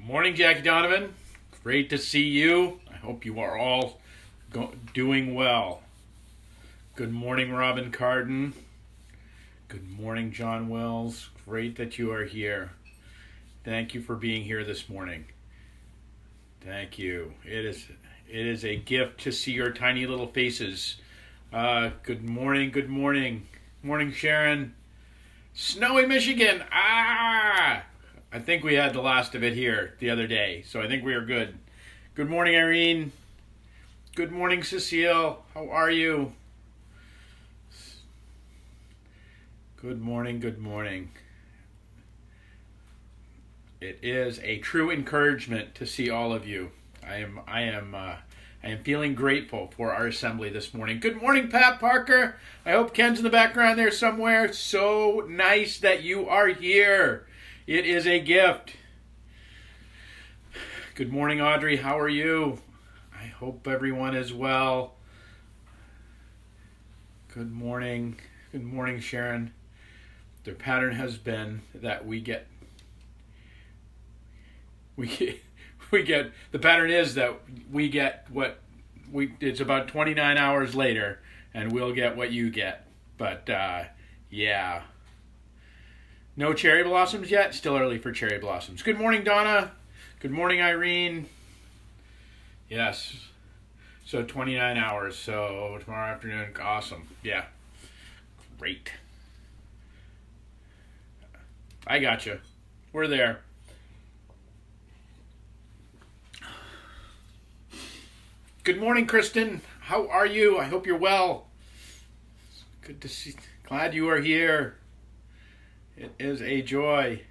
Morning, Jackie Donovan. Great to see you. I hope you are all doing well. Good morning, Robin Carden. Good morning, John Wells. Great that you are here. Thank you for being here this morning. Thank you. It is a gift to see your tiny little faces. Good morning, good morning. Morning, Sharon. Snowy Michigan. I think we had the last of it here the other day, so I think we are good. Good morning, Irene. Good morning, Cecile. How are you? Good morning, good morning. It is a true encouragement to see all of you. I am feeling grateful for our assembly this morning. Good morning, Pat Parker. I hope Ken's in the background there somewhere. So nice that you are here. It is a gift. Good morning, Audrey. How are you? I hope everyone is well. Good morning. Good morning, Sharon. The pattern has been that the pattern is that we get it's about 29 hours later and we'll get what you get. But yeah. No cherry blossoms yet? Still early for cherry blossoms. Good morning, Donna. Good morning, Irene. Yes. So 29 hours. So tomorrow afternoon. Awesome. Yeah. Great. I got you. We're there. Good morning, Kristen. How are you? I hope you're well. Good to see. Glad you are here. It is a joy.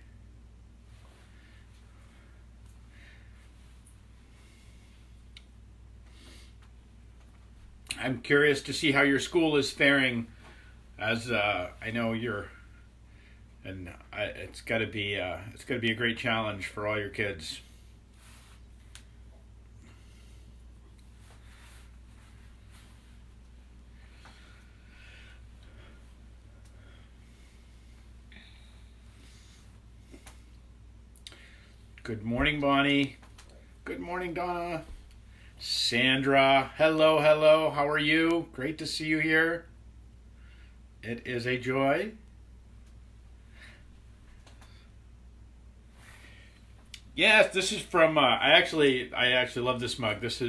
I'm curious to see how your school is faring, as I know it's got to be a great challenge for all your kids. Good morning, Bonnie. Good morning, Donna. Sandra. Hello, hello. How are you? Great to see you here. It is a joy. Yes, this is from. I actually love this mug. This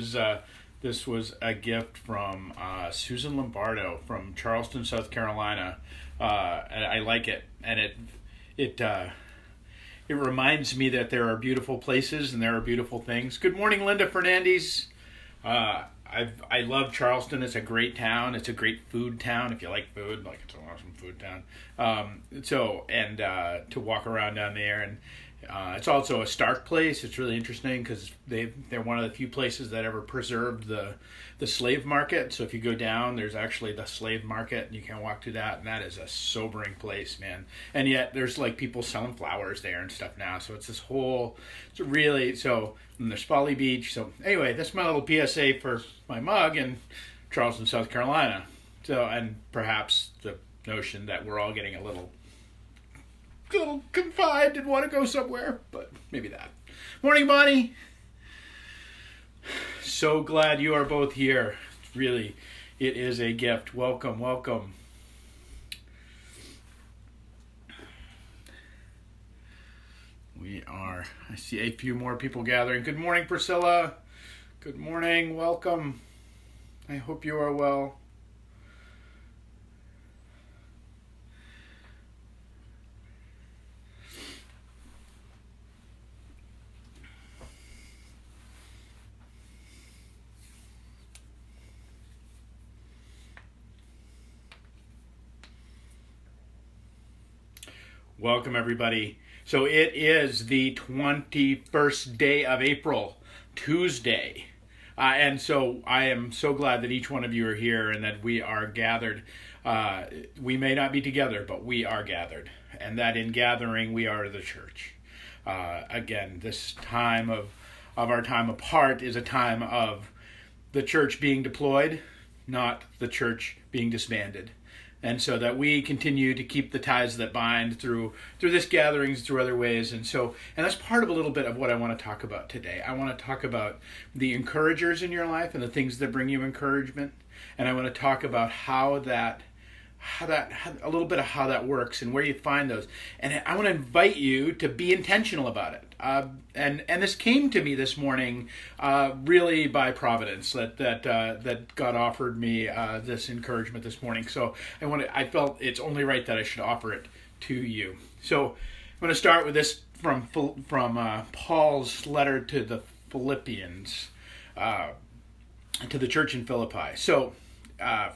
was a gift from Susan Lombardo from Charleston, South Carolina, and I like it. And it reminds me that there are beautiful places and there are beautiful things. Good morning, Linda Fernandez. I love Charleston. It's a great town. It's a great food town. If you like food, like it's an awesome food town. To walk around down there, and it's also a Stark place. It's really interesting because they're one of the few places that ever preserved the slave market. So if you go down, there's actually the slave market, and you can walk to that, and that is a sobering place, man. And yet there's like people selling flowers there and stuff now. So it's and there's Folly Beach. So anyway, that's my little PSA for my mug in Charleston, South Carolina. So, and perhaps the notion that we're all getting a little confined and want to go somewhere, but maybe that. Morning, Bonnie. So glad you are both here. Really, it is a gift. Welcome, welcome. I see a few more people gathering. Good morning, Priscilla. Good morning, welcome. I hope you are well. Welcome, everybody. So it is the 21st day of April, Tuesday. And so I am so glad that each one of you are here and that we are gathered. We may not be together, but we are gathered. And that in gathering, we are the church. Again, this time of our time apart is a time of the church being deployed, not the church being disbanded. and so that we continue to keep the ties that bind through this gatherings, through other ways. And that's part of a little bit of what I want to talk about today. I want to talk about the encouragers in your life and the things that bring you encouragement, and I want to talk about how a little bit of how that works and where you find those. And I want to invite you to be intentional about it. And this came to me this morning, really by providence, that God offered me this encouragement this morning. So I felt it's only right that I should offer it to you. So I'm going to start with this from Paul's letter to the Philippians, to the church in Philippi. So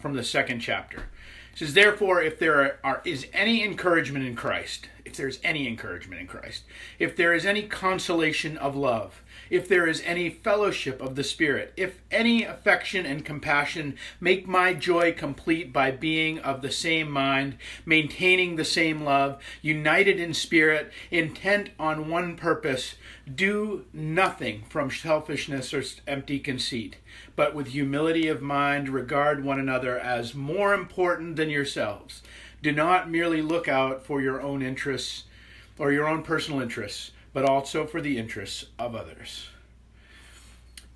from the second chapter. It says, therefore, if there is any encouragement in Christ, if there is any consolation of love, if there is any fellowship of the Spirit, if any affection and compassion, make my joy complete by being of the same mind, maintaining the same love, united in spirit, intent on one purpose. Do nothing from selfishness or empty conceit, but with humility of mind regard one another as more important than yourselves. Do not merely look out for your own interests or your own personal interests, but also for the interests of others.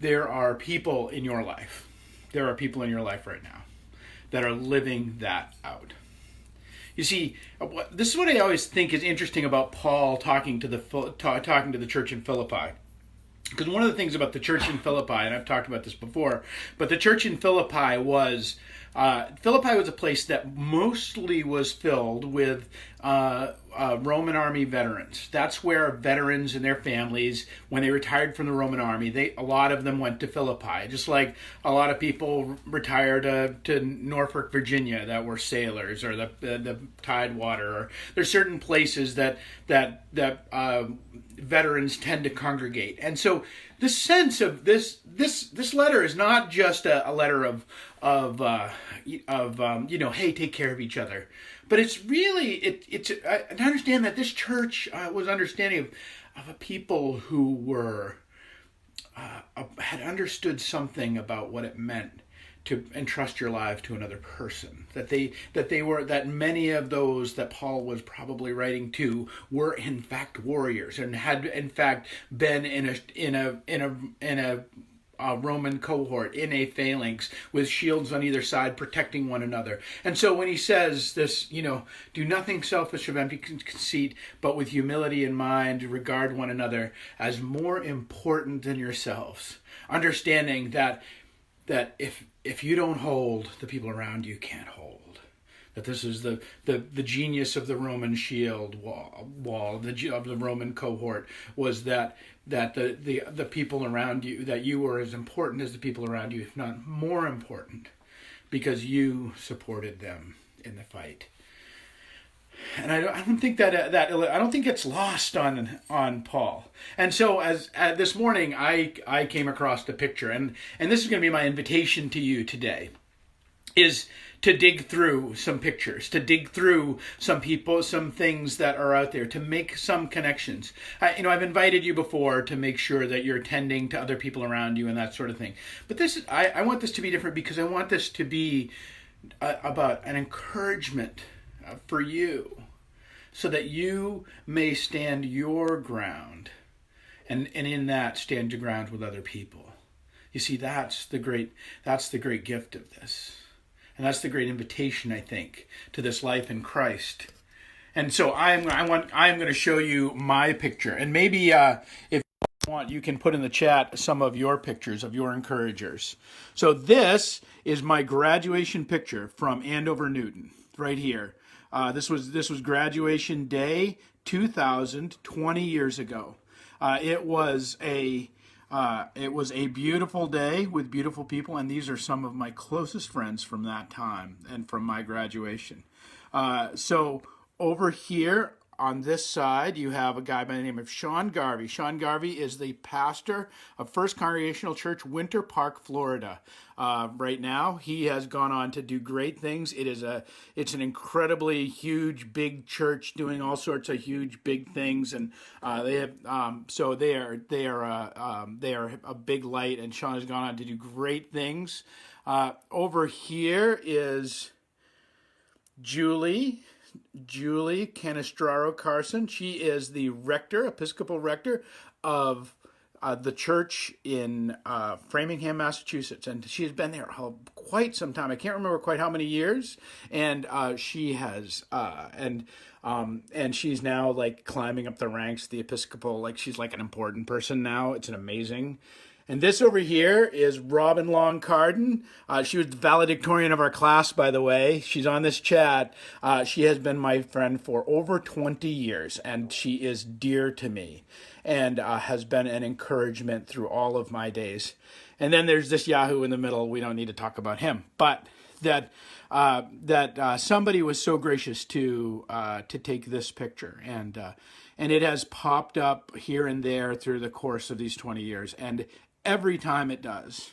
There are people in your life. There are people in your life right now that are living that out. You see, this is what I always think is interesting about Paul talking to the church in Philippi. Because one of the things about the church in Philippi, and I've talked about this before, but the church in Philippi was a place that mostly was filled with Roman army veterans. That's where veterans and their families, when they retired from the Roman army, a lot of them went to Philippi. Just like a lot of people retired to Norfolk, Virginia, that were sailors, or the Tidewater. Or there's certain places that veterans tend to congregate. And so the sense of this letter is not just a letter of hey, take care of each other, but it's really I understand that this church was understanding of a people who were had understood something about what it meant to entrust your life to another person. That many of those that Paul was probably writing to were in fact warriors and had in fact been in a Roman cohort, in a phalanx, with shields on either side protecting one another. And so when he says this, do nothing selfish of empty conceit, but with humility in mind, regard one another as more important than yourselves. Understanding that if you don't hold, the people around you can't hold. That this is the genius of the Roman shield wall of the Roman cohort, was that the people around you, that you were as important as the people around you, if not more important, because you supported them in the fight. And I don't think I don't think it's lost on Paul. And so as this morning I came across the picture, and this is going to be my invitation to you today, is to dig through some pictures, to dig through some people, some things that are out there, to make some connections. I've invited you before to make sure that you're tending to other people around you and that sort of thing. But I want this to be different, because I want this to be about an encouragement for you, so that you may stand your ground, and in that stand your ground with other people. You see, that's the great gift of this. And that's the great invitation, I think, to this life in Christ. And so I'm going to show you my picture. And maybe if you want, you can put in the chat some of your pictures of your encouragers. So this is my graduation picture from Andover Newton, right here. This was graduation day 2000, 20 years ago. It was a beautiful day with beautiful people, and these are some of my closest friends from that time and from my graduation. So over here on this side, you have a guy by the name of Sean Garvey. Sean Garvey is the pastor of First Congregational Church, Winter Park, Florida. Right now, he has gone on to do great things. It's an incredibly huge, big church doing all sorts of huge, big things, and they are a big light. And Sean has gone on to do great things. Over here is Julie Canestraro Carson. She is the rector, Episcopal rector of the church in Framingham, Massachusetts, and she's been there quite some time. I can't remember quite how many years, and she has and she's now like climbing up the ranks, the Episcopal. Like she's like an important person now. It's an amazing. And this over here is Robin Long Carden. She was the valedictorian of our class, by the way. She's on this chat. She has been my friend for over 20 years, and she is dear to me and has been an encouragement through all of my days. And then there's this Yahoo in the middle. We don't need to talk about him. But that somebody was so gracious to take this picture. And it has popped up here and there through the course of these 20 years. And every time it does,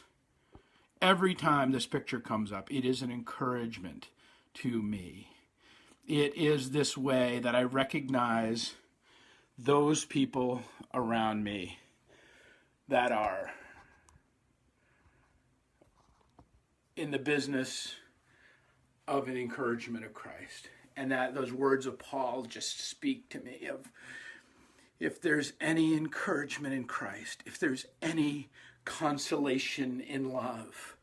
every time this picture comes up, it is an encouragement to me. It is this way that I recognize those people around me that are in the business of an encouragement of Christ. And that those words of Paul just speak to me of, if there's any encouragement in Christ, if there's any consolation in love,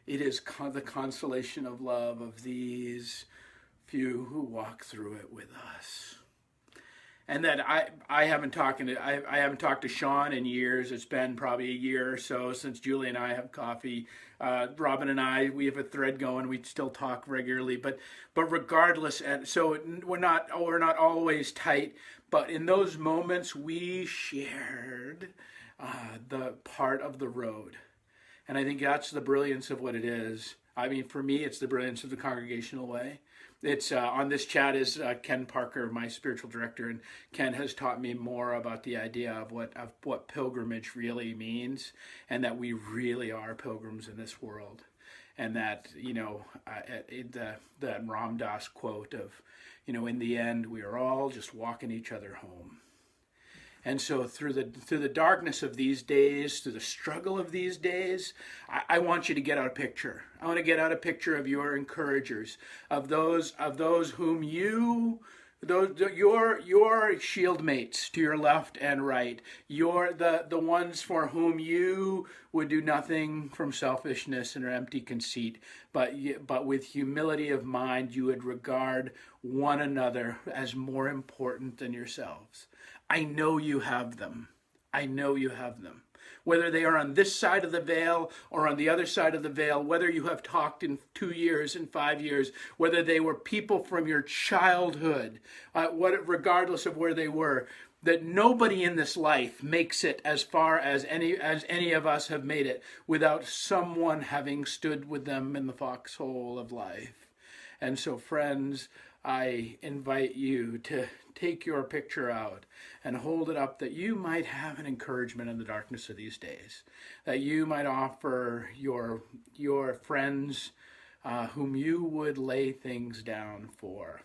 it is the consolation of love of these few who walk through it with us. And that I haven't talked to Sean in years. It's been probably a year or so since Julie and I have coffee. Robin and I, we have a thread going. We still talk regularly, but regardless, and so we're not always tight. But in those moments, we shared the part of the road, and I think that's the brilliance of what it is. I mean, for me, it's the brilliance of the congregational way. It's on this chat is Ken Parker, my spiritual director, and Ken has taught me more about the idea of what pilgrimage really means, and that we really are pilgrims in this world, and that the Ram Dass quote of, in the end we are all just walking each other home. And so through the darkness of these days, through the struggle of these days, I want you to get out a picture. I want to get out a picture of your encouragers, of those whom your shield mates to your left and right, the ones for whom you would do nothing from selfishness and empty conceit, but with humility of mind you would regard one another as more important than yourselves. I know you have them. I know you have them. Whether they are on this side of the veil or on the other side of the veil, whether you have talked in 2 years and 5 years, whether they were people from your childhood, regardless of where they were, that nobody in this life makes it as far as any of us have made it without someone having stood with them in the foxhole of life. And so, friends, I invite you to take your picture out and hold it up, that you might have an encouragement in the darkness of these days, that you might offer your friends whom you would lay things down for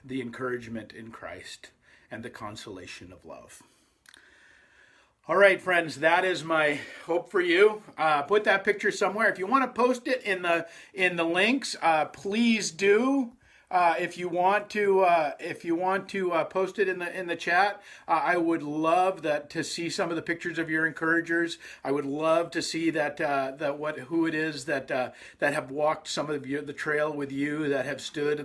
the encouragement in Christ and the consolation of love. All right, friends, that is my hope for you. Put that picture somewhere. If you want to post it in the links, please do. If you want to post it in the chat, I would love to see some of the pictures of your encouragers. I would love to see who it is that have walked some of the trail with you, that have stood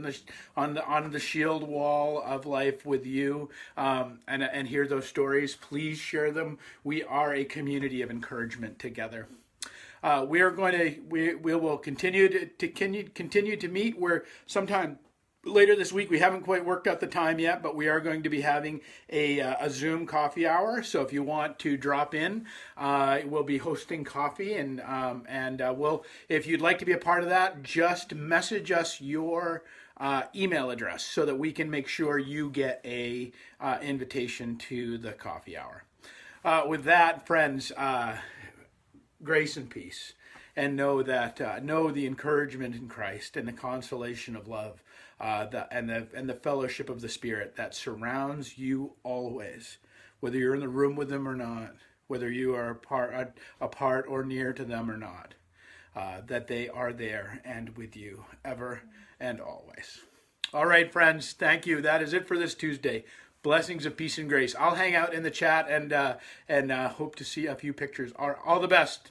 on the shield wall of life with you, and hear those stories. Please share them. We are a community of encouragement together. We will continue to meet. We're sometime later this week. We haven't quite worked out the time yet, but we are going to be having a Zoom coffee hour. So if you want to drop in, we'll be hosting coffee, and if you'd like to be a part of that, just message us your email address so that we can make sure you get a invitation to the coffee hour. With that, friends, grace and peace, and know the encouragement in Christ and the consolation of love, and the fellowship of the Spirit that surrounds you always, whether you're in the room with them or not, whether you are apart or near to them or not. that they are there and with you ever and always. All right, friends, thank you. That is it for this Tuesday. Blessings of peace and grace. I'll hang out in the chat and hope to see a few pictures. All the best.